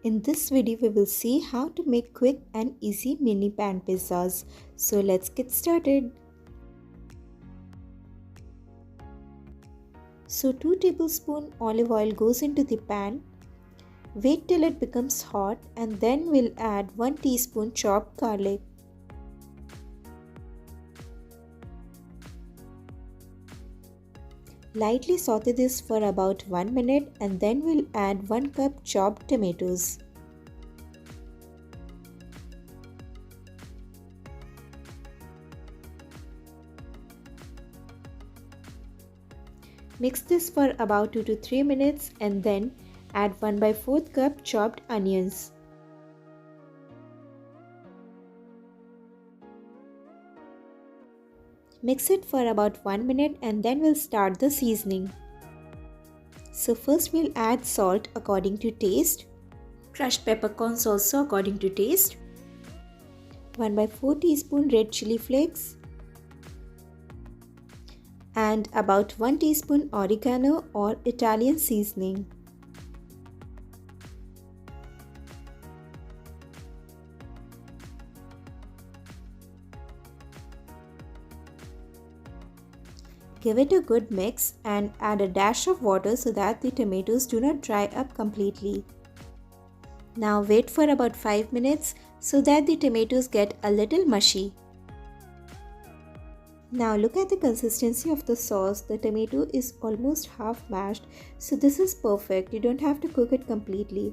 In this video, we will see how to make quick and easy mini pan pizzas. So let's get started. So 2 tablespoons olive oil goes into the pan. Wait till it becomes hot and then we'll add 1 teaspoon chopped garlic. Lightly saute this for about 1 minute and then we'll add 1 cup chopped tomatoes. Mix this for about 2 to 3 minutes and then add 1/4 cup chopped onions. Mix it for about 1 minute and then we'll start the seasoning. So first we'll add salt according to taste, crushed peppercorns also according to taste, 1/4 teaspoon red chili flakes, and about 1 teaspoon oregano or Italian seasoning. Give it a good mix and add a dash of water so that the tomatoes do not dry up completely. Now wait for about 5 minutes so that the tomatoes get a little mushy. Now look at the consistency of the sauce. The tomato is almost half mashed, so this is perfect. You don't have to cook it completely.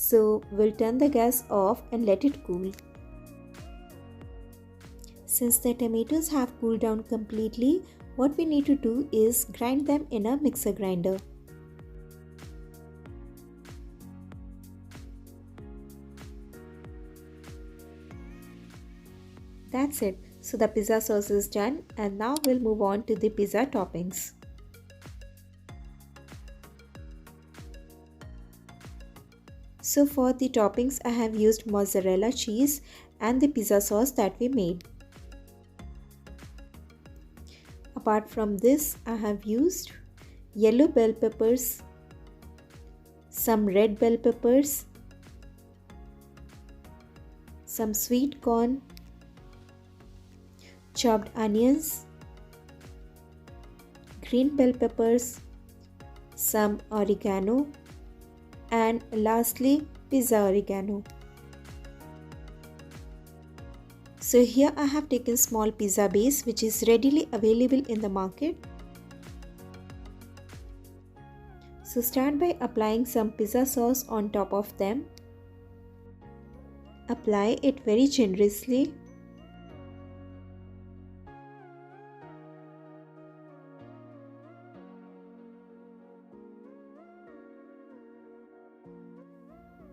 So we'll turn the gas off and let it cool. Since the tomatoes have cooled down completely, what we need to do is grind them in a mixer grinder. That's it. So the pizza sauce is done and now we'll move on to the pizza toppings. So for the toppings I have used mozzarella cheese and the pizza sauce that we made. Apart from this, I have used yellow bell peppers, some red bell peppers, some sweet corn, chopped onions, green bell peppers, some oregano, and lastly pizza oregano. So here I have taken small pizza base which is readily available in the market. So start by applying some pizza sauce on top of them. Apply it very generously.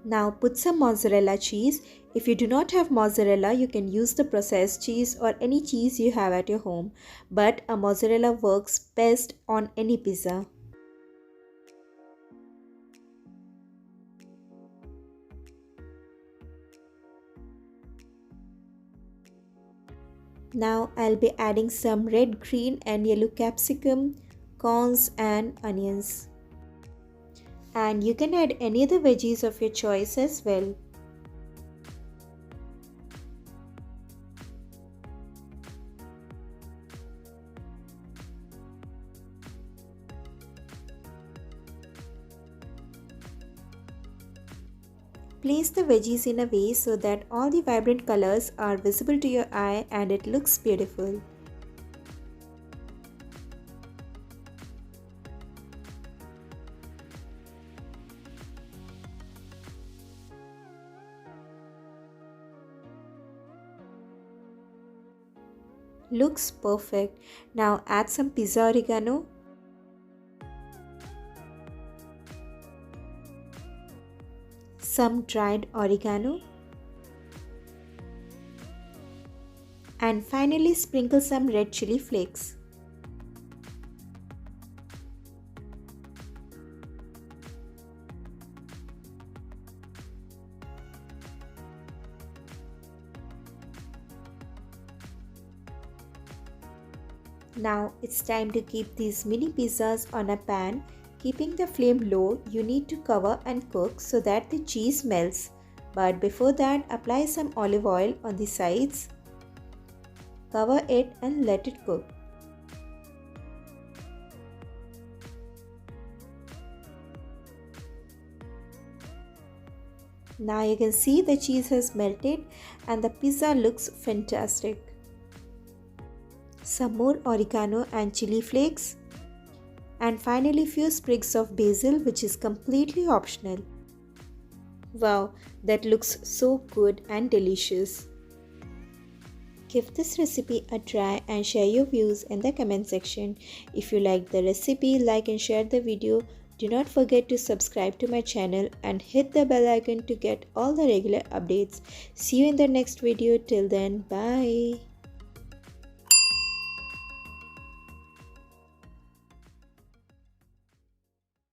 Now put some mozzarella cheese. If you do not have mozzarella, you can use the processed cheese or any cheese you have at your home. But a mozzarella works best on any pizza. Now I'll be adding some red, green and yellow capsicum, corns and onions. And you can add any other veggies of your choice as well. Place the veggies in a way so that all the vibrant colors are visible to your eye and it looks beautiful. Looks perfect. Now add some pizza oregano, some dried oregano, and finally sprinkle some red chili flakes. Now it's time to keep these mini pizzas on a pan. Keeping the flame low, you need to cover and cook so that the cheese melts. But before that, apply some olive oil on the sides. Cover it and let it cook. Now you can see the cheese has melted and the pizza looks fantastic. Some more oregano and chili flakes. And finally few sprigs of basil, which is completely optional. Wow, that looks so good and delicious. Give this recipe a try and share your views in the comment section. If you like the recipe, like and share the video. Do not forget to subscribe to my channel and hit the bell icon to get all the regular updates. See you in the next video. Till then, bye.